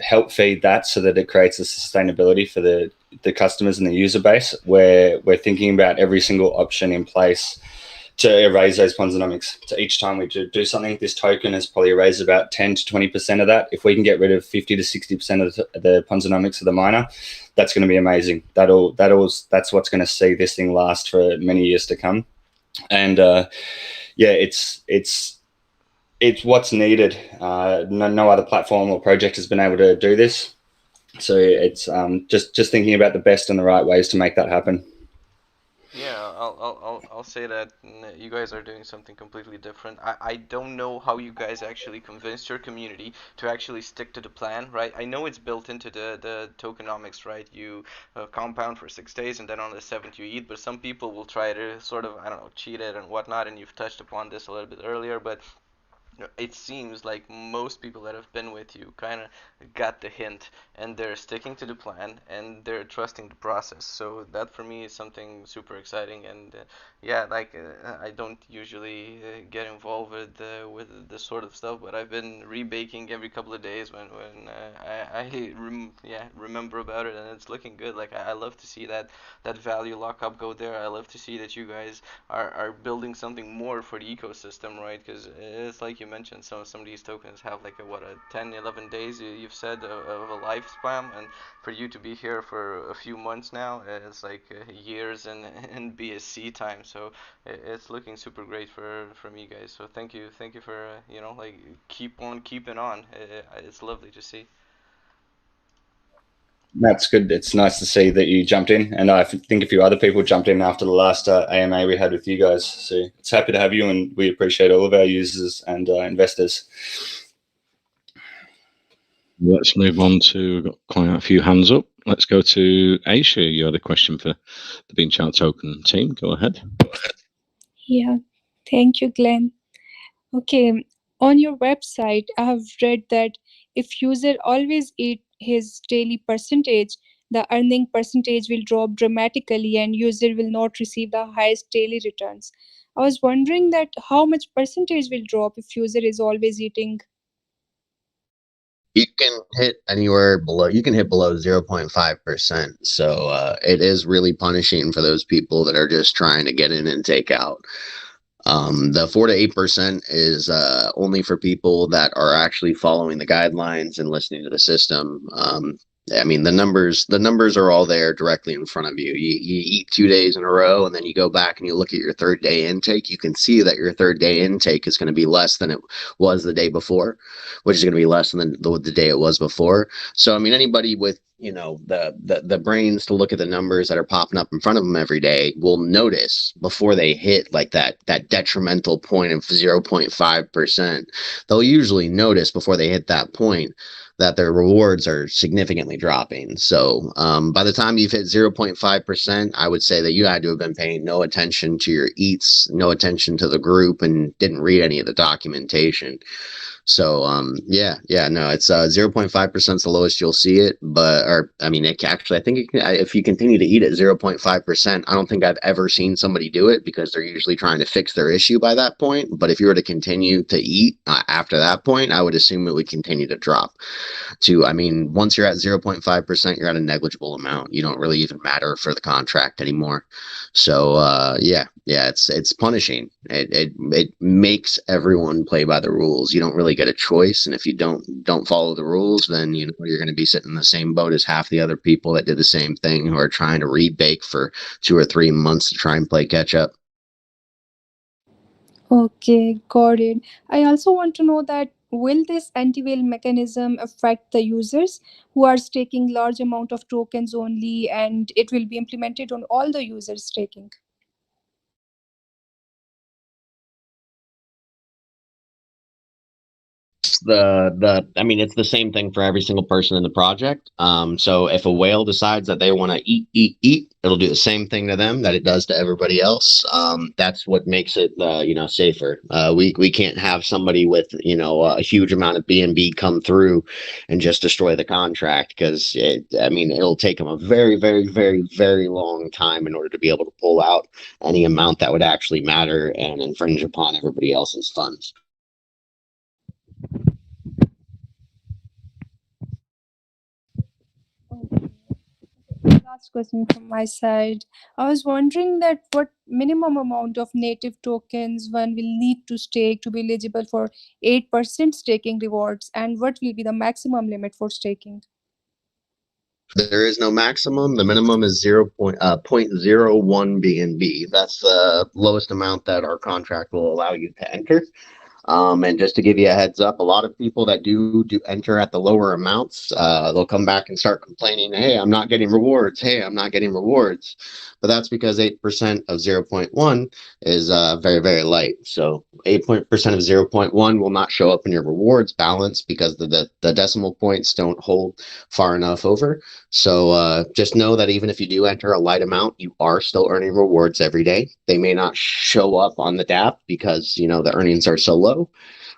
help feed that so that it creates a sustainability for the customers and the user base, we're thinking about every single option in place to erase those Ponzi-nomics. So each time we do something, this token has probably erased about 10 to 20% of that. If we can get rid of 50 to 60% of the Ponzi-nomics of the miner, that's going to be amazing. That's what's going to see this thing last for many years to come. And yeah, it's what's needed. No other platform or project has been able to do this. So it's just thinking about the best and the right ways to make that happen. Yeah, I'll say that you guys are doing something completely different. I don't know how you guys actually convinced your community to actually stick to the plan, right? I know it's built into the tokenomics, right? You compound for 6 days and then on the 7th you eat, but some people will try to sort of, I don't know, cheat it and whatnot, and you've touched upon this a little bit earlier, but it seems like most people that have been with you kind of got the hint, and they're sticking to the plan and they're trusting the process. So that for me is something super exciting. And yeah, like I don't usually get involved with this sort of stuff, but I've been rebaking every couple of days when remember about it, and it's looking good. Like I love to see that value lockup go there. I love to see that you guys are building something more for the ecosystem, right? Because it's like you mentioned, some of these tokens have like a 10, 11 days you've said of a lifespan, and for you to be here for a few months now, it's like years in BSC time. So it's looking super great for me guys. So thank you for like keep on keeping on. It's lovely to see. That's good. It's nice to see that you jumped in, and I think a few other people jumped in after the last AMA we had with you guys. So it's happy to have you, and we appreciate all of our users and investors. Let's move on to, we've got quite a few hands up. Let's go to Aisha. You had a question for the Bean Chart Token team. Go ahead. Yeah, thank you, Glenn. Okay, on your website, I have read that if user always eat his daily percentage, the earning percentage will drop dramatically and user will not receive the highest daily returns. I was wondering that how much percentage will drop if user is always eating? You can hit anywhere below, you can hit below 0.5%. So it is really punishing for those people that are just trying to get in and take out. The 4 to 8% is only for people that are actually following the guidelines and listening to the system. I mean, the numbers are all there directly in front of you. You eat 2 days in a row, and then you go back and you look at your third day intake. You can see that your third day intake is going to be less than it was the day before, which is going to be less than the day it was before. So, I mean, anybody with the brains to look at the numbers that are popping up in front of them every day will notice before they hit like that detrimental point of 0.5%. They'll usually notice before they hit that point that their rewards are significantly dropping. So by the time you've hit 0.5%, I would say that you had to have been paying no attention to your eats, no attention to the group, and didn't read any of the documentation. So no, it's 0.5% is the lowest you'll see it, I think if you continue to eat at 0.5%, I don't think I've ever seen somebody do it because they're usually trying to fix their issue by that point. But if you were to continue to eat after that point, I would assume it would continue to drop. Once you're at 0.5%, you're at a negligible amount. You don't really even matter for the contract anymore. So it's punishing. It makes everyone play by the rules. You don't really get a choice, and if you don't follow the rules, then you're going to be sitting in the same boat as half the other people that did the same thing, who are trying to rebake for 2 or 3 months to try and play catch up. Okay, got it. I also want to know that will this anti-whale mechanism affect the users who are staking large amount of tokens only, and it will be implemented on all the users staking? It's the same thing for every single person in the project. So if a whale decides that they want to eat, it'll do the same thing to them that it does to everybody else. That's what makes it safer. We can't have somebody with a huge amount of BNB come through and just destroy the contract, because it'll take them a very, very, very, very long time in order to be able to pull out any amount that would actually matter and infringe upon everybody else's funds. Last question from my side. I was wondering that what minimum amount of native tokens one will need to stake to be eligible for 8% staking rewards, and what will be the maximum limit for staking? There is no maximum. The minimum is 0.01 BNB. That's the lowest amount that our contract will allow you to enter. And just to give you a heads up, a lot of people that do enter at the lower amounts, they'll come back and start complaining, hey, I'm not getting rewards. Hey, I'm not getting rewards. But that's because 8% of 0.1 is very, very light. So 8% of 0.1 will not show up in your rewards balance because the decimal points don't hold far enough over. So just know that even if you do enter a light amount, you are still earning rewards every day. They may not show up on the DApp because the earnings are so low.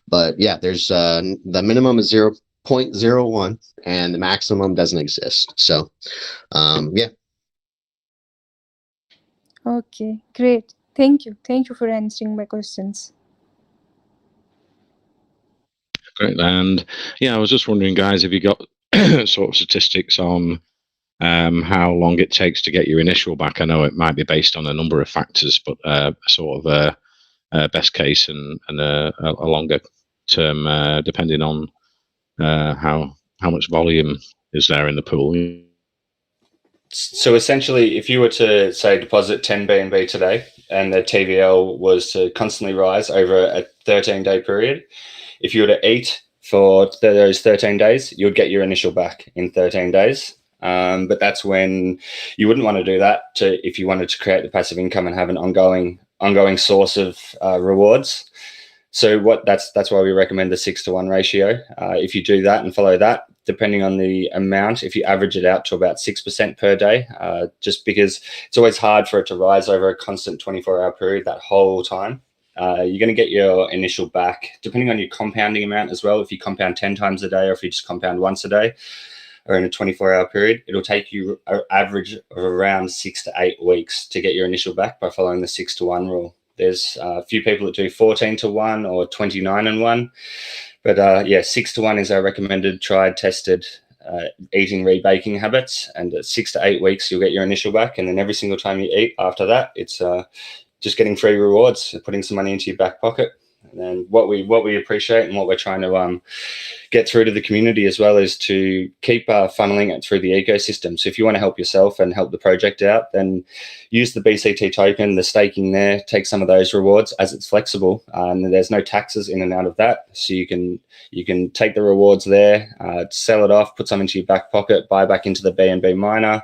But yeah, there's the minimum is 0.01 and the maximum doesn't exist. So yeah. Okay, great. Thank you. Thank you for answering my questions. Great. And yeah, I was just wondering, guys, have you got sort of statistics on how long it takes to get your initial back? I know it might be based on a number of factors, but sort of a best case and a longer term, depending on how much volume is there in the pool. So essentially, if you were to say deposit 10 BNB today and the TVL was to constantly rise over a 13-day period, if you were to eat for those 13 days, you would get your initial back in 13 days. But that's when you wouldn't want to do that if you wanted to create the passive income and have an ongoing source of rewards. So that's why we recommend the 6-to-1 ratio. If you do that and follow that, depending on the amount, if you average it out to about 6% per day, just because it's always hard for it to rise over a constant 24-hour period that whole time. You're going to get your initial back, depending on your compounding amount as well. If you compound 10 times a day or if you just compound once a day or in a 24-hour period, it'll take you an average of around 6 to 8 weeks to get your initial back by following the 6-to-1 rule. There's a few people that do 14-to-1 or 29-and-1. But 6-to-1 is our recommended, tried, tested eating rebaking habits. And at 6 to 8 weeks, you'll get your initial back. And then every single time you eat after that, it's just getting free rewards, putting some money into your back pocket. And what we appreciate and what we're trying to get through to the community as well is to keep funneling it through the ecosystem. So if you want to help yourself and help the project out, then use the BCT token, the staking there, take some of those rewards as it's flexible, and there's no taxes in and out of that. So you can take the rewards there, sell it off, put some into your back pocket, buy back into the BNB miner,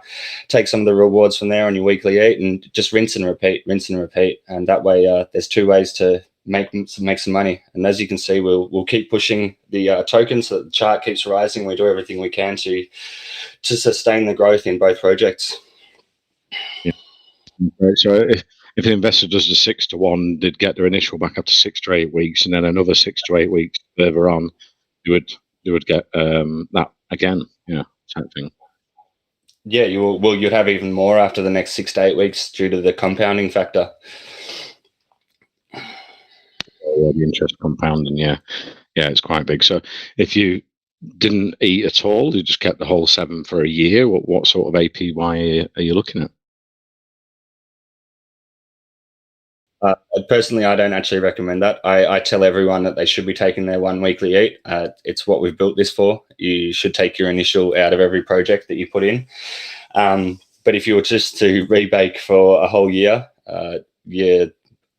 take some of the rewards from there on your weekly eat, and just rinse and repeat. And that way there's two ways to make some money. And as you can see, we'll keep pushing the token so that the chart keeps rising. We do everything we can to sustain the growth in both projects. Yeah. Right. So if an investor does the 6 to 1, they'd get their initial back after 6 to 8 weeks, and then another 6 to 8 weeks further on, they would get that again, type thing. Yeah, you'd have even more after the next 6 to 8 weeks due to the compounding factor. The interest compounding, yeah, it's quite big. So if you didn't eat at all, you just kept the whole 7 for a year, what sort of APY are you looking at? Personally, I don't actually recommend that. I tell everyone that they should be taking their 1 weekly eat. It's what we've built this for. You should take your initial out of every project that you put in. But if you were just to rebake for a whole year,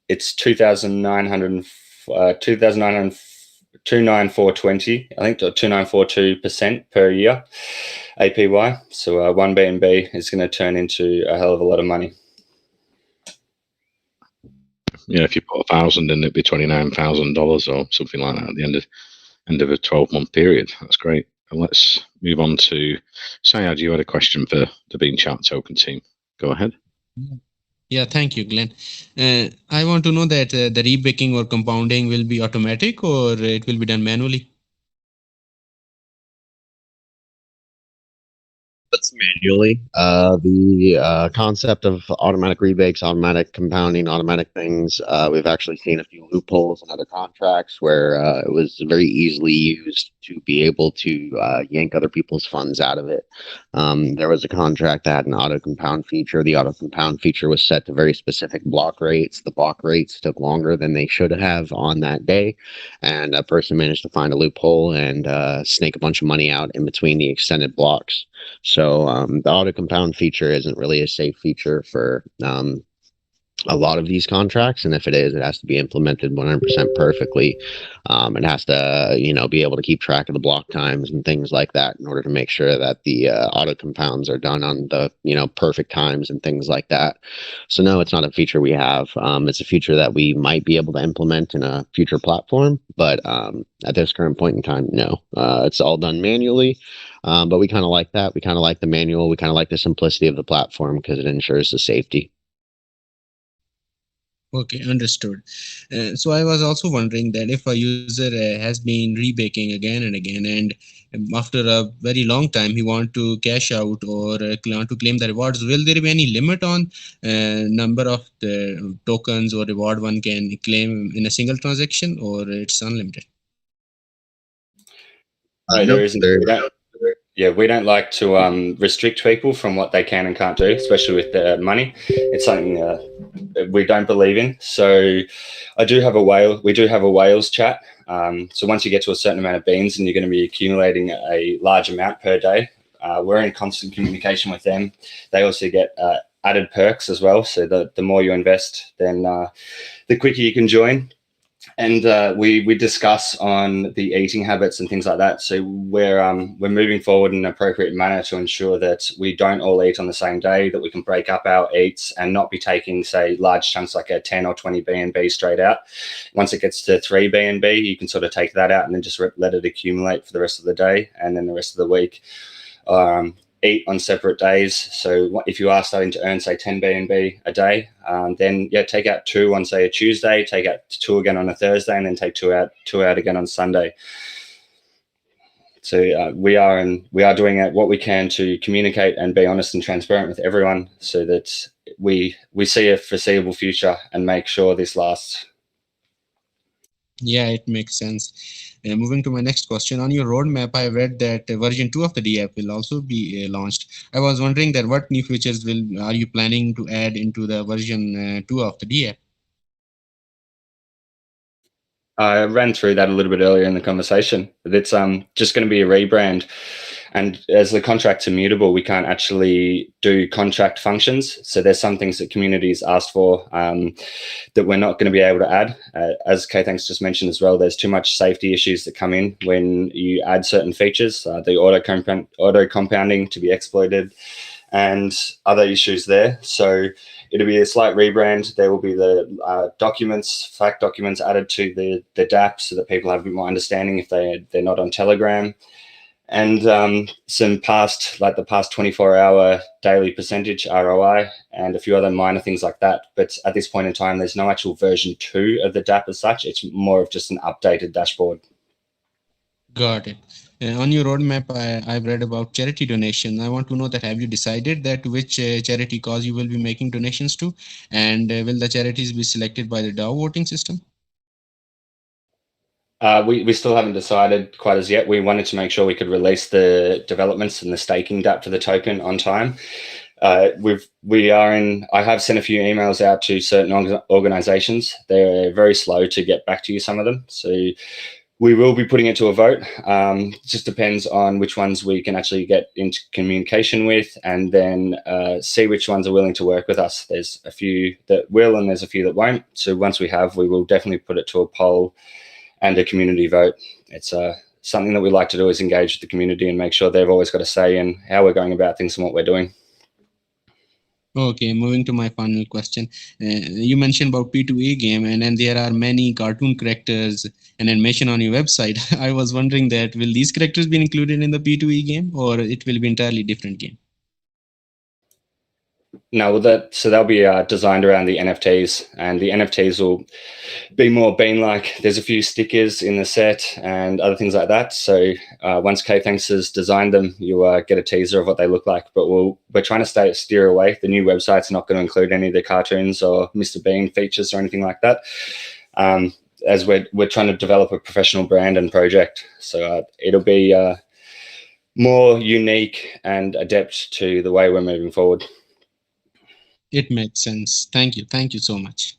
it's 29420, I think, 294.2% per year APY. So 1 BNB is going to turn into a hell of a lot of money. If you put 1,000 in, it'd be $29,000 or something like that at the end of a 12-month period. That's great. And let's move on to Syed. You had a question for the Bean Chart token team. Go ahead. Yeah, thank you, Glenn. I want to know that the rebaking or compounding will be automatic or it will be done manually? That's manually. The concept of automatic rebakes, automatic compounding, automatic things, we've actually seen a few loopholes in other contracts where it was very easily used to be able to yank other people's funds out of it. There was a contract that had an auto compound feature. The auto compound feature was set to very specific block rates. The block rates took longer than they should have on that day, and a person managed to find a loophole and snake a bunch of money out in between the extended blocks. So the auto compound feature isn't really a safe feature for a lot of these contracts, and if it is, it has to be implemented 100% perfectly. It has to, be able to keep track of the block times and things like that in order to make sure that the auto compounds are done on the, perfect times and things like that. So no, it's not a feature we have. It's a feature that we might be able to implement in a future platform, but at this current point in time, no. It's all done manually, but we kind of like that. We kind of like the manual. We kind of like the simplicity of the platform because it ensures the safety. Okay, understood. So I was also wondering that if a user has been rebaking again and again, and after a very long time he want to cash out or want to claim the rewards, will there be any limit on number of the tokens or reward one can claim in a single transaction, or it's unlimited? There isn't. We don't like to restrict people from what they can and can't do, especially with their money. It's something we don't believe in. So we do have a whales chat. So once you get to a certain amount of beans and you're going to be accumulating a large amount per day, we're in constant communication with them. They also get added perks as well. So the more you invest, then the quicker you can join. And we discuss on the eating habits and things like that. So we're moving forward in an appropriate manner to ensure that we don't all eat on the same day, that we can break up our eats and not be taking, say, large chunks like a 10 or 20 BNB straight out. Once it gets to 3 BNB, you can sort of take that out and then just let it accumulate for the rest of the day, and then the rest of the week eat on separate days. So if you are starting to earn, say, 10 BNB a day, then take out 2 on, say, a Tuesday, take out 2 again on a Thursday, and then take 2 out again on Sunday. So we are doing what we can to communicate and be honest and transparent with everyone, so that we see a foreseeable future and make sure this lasts. Yeah, it makes sense. Moving to my next question, on your roadmap, I read that version 2 of the DApp will also be launched. I was wondering that what new features are you planning to add into the version 2 of the DApp? I ran through that a little bit earlier in the conversation. It's just going to be a rebrand. And as the contracts are mutable, we can't actually do contract functions. So there's some things that communities asked for that we're not going to be able to add. As K-Thanks just mentioned as well, there's too much safety issues that come in when you add certain features, the auto compounding to be exploited and other issues there. So it'll be a slight rebrand. There will be the fact documents added to the DApp so that people have a bit more understanding if they're not on Telegram. And some past 24-hour daily percentage ROI and a few other minor things like that. But at this point in time, there's no actual version 2 of the DApp as such. It's more of just an updated dashboard. Got it. On your roadmap, I've read about charity donation. I want to know that have you decided that which charity cause you will be making donations to, and will the charities be selected by the DAO voting system? We still haven't decided quite as yet. We wanted to make sure we could release the developments and the staking DApp for the token on time. I have sent a few emails out to certain organizations. They're very slow to get back to you, some of them. So we will be putting it to a vote. It just depends on which ones we can actually get into communication with, and then see which ones are willing to work with us. There's a few that will, and there's a few that won't. So once we have, we will definitely put it to a poll and a community vote. It's something that we like to do is engage with the community and make sure they've always got a say in how we're going about things and what we're doing. Okay, moving to my final question. You mentioned about P2E game, and then there are many cartoon characters and animation on your website. I was wondering that will these characters be included in the P2E game, or it will be entirely different game? No, they'll be designed around the NFTs, and the NFTs will be more bean-like. There's a few stickers in the set and other things like that. So once K-Thanks has designed them, you get a teaser of what they look like. But we're trying to steer away. The new website's not going to include any of the cartoons or Mr. Bean features or anything like that. As we're trying to develop a professional brand and project, so it'll be more unique and adept to the way we're moving forward. It makes sense. Thank you so much.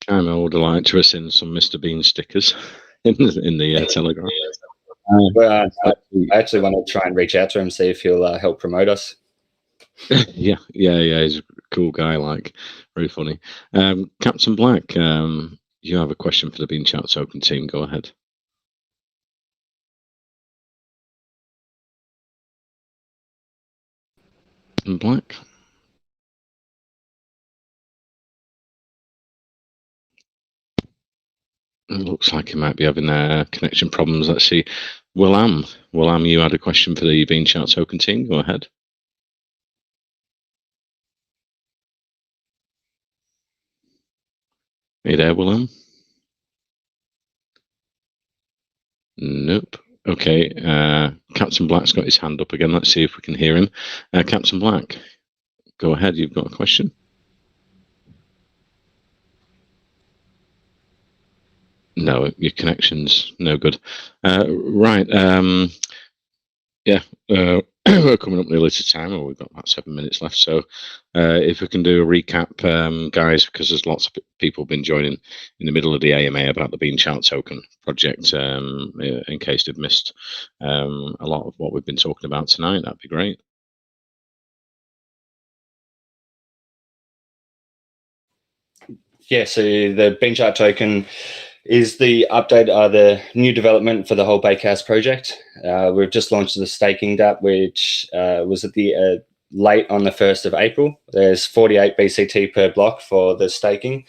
I would like to have seen some Mr. Bean stickers in the Telegram. Well, I actually want to try and reach out to him, see if he'll help promote us. yeah, he's a cool guy, very funny. Captain Black, you have a question for the Bean Chat Token team. Go ahead. Captain Black. It looks like he might be having connection problems. Let's see. Willam, you had a question for the Bean Chat Token team. Go ahead. Are you there, Willam? Nope. Okay. Captain Black's got his hand up again. Let's see if we can hear him. Captain Black, go ahead. You've got a question. No, your connection's no good. Right. Yeah. We're coming up nearly to time, or we've got about 7 minutes left. So if we can do a recap, guys, because there's lots of people been joining in the middle of the AMA about the Bean Chat Token project, in case they've missed a lot of what we've been talking about tonight, that'd be great. Yeah, so the Bean Chat Token is the update, the new development for the whole Bakehouse project. We've just launched the staking DApp, which was at the late on the 1st of April. There's 48 BCT per block for the staking.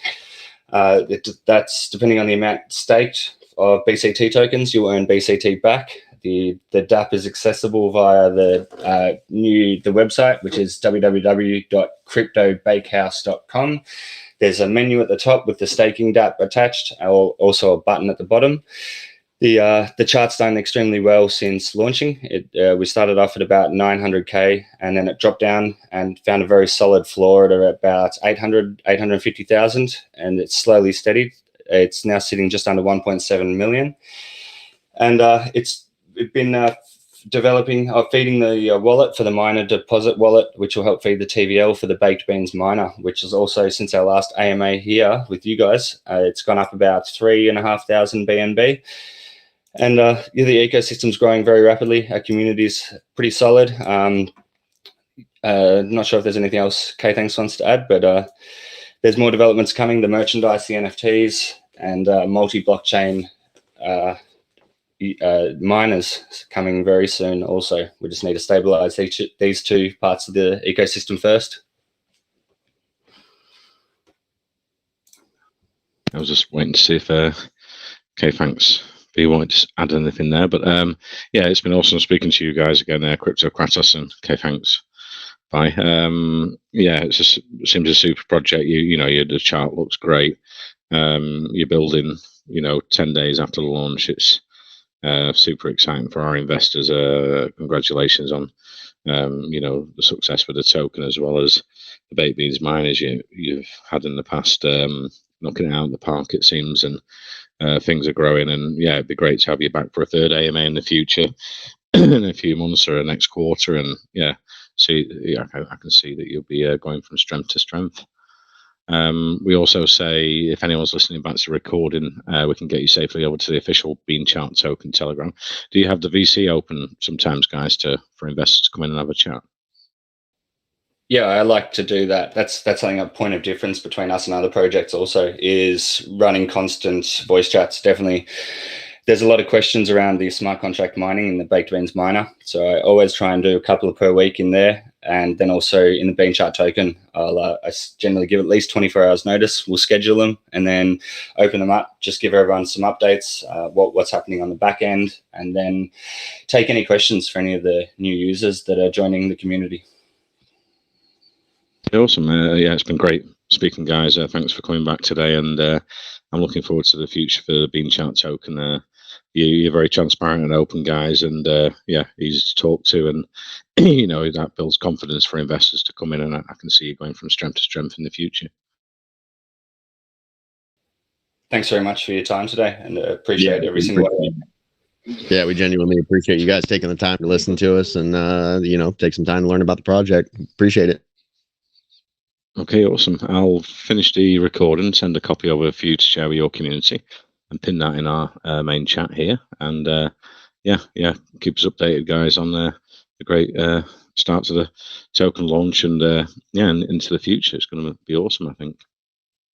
That's depending on the amount staked of BCT tokens, you'll earn BCT back. The DApp is accessible via the website, which is www.cryptobakehouse.com. There's a menu at the top with the staking DApp attached, also a button at the bottom. The chart's done extremely well since launching. We started off at about 900K, and then it dropped down and found a very solid floor at about 850,000, and it's slowly steadied. It's now sitting just under 1.7 million. And it's been feeding the wallet for the miner deposit wallet, which will help feed the TVL for the baked beans miner, which is also, since our last AMA here with you guys, it's gone up about 3,500 BNB. And the ecosystem's growing very rapidly. Our community's pretty solid. Not sure if there's anything else K-Thanks wants to add, but there's more developments coming, the merchandise, the NFTs, and multi-blockchain miners coming very soon also. We just need to stabilize these two parts of the ecosystem first. I was just waiting to see if K-Thanks you wanted to add anything there, but yeah, it's been awesome speaking to you guys again there, Crypto Kratos and K-Thanks. Bye. Yeah, it seems a super project. You know, the chart looks great. You're building, 10 days after the launch. It's super exciting for our investors. Congratulations on, the success with the token, as well as the baked beans miners you've had in the past, knocking it out of the park, it seems, and things are growing. And yeah, it'd be great to have you back for a third AMA in the future, in a few months or next quarter. And yeah, I can see that you'll be going from strength to strength. We also say, if anyone's listening back to the recording, we can get you safely over to the official Bean Chart token Telegram. Do you have the VC open sometimes, guys, for investors to come in and have a chat? Yeah, I like to do that. That's something, a point of difference between us and other projects also, is running constant voice chats. Definitely, there's a lot of questions around the smart contract mining in the baked beans miner. So I always try and do a couple per week in there. And then also in the Bean Chart token, I generally give at least 24 hours notice. We'll schedule them and then open them up, just give everyone some updates, what's happening on the back end, and then take any questions for any of the new users that are joining the community. Awesome. Yeah, it's been great speaking, guys. Thanks for coming back today, and I'm looking forward to the future for the Bean Chart token. You're very transparent and open, guys, and yeah, easy to talk to, and that builds confidence for investors to come in, and I can see you going from strength to strength in the future. Thanks very much for your time today, and appreciate every single one. Yeah, we genuinely appreciate you guys taking the time to listen to us and take some time to learn about the project. Appreciate it. Okay, awesome. I'll finish the recording, send a copy over for you to share with your community, and pin that in our main chat here. And yeah, keep us updated, guys, on the great start to the token launch, and yeah, and into the future. It's going to be awesome, I think.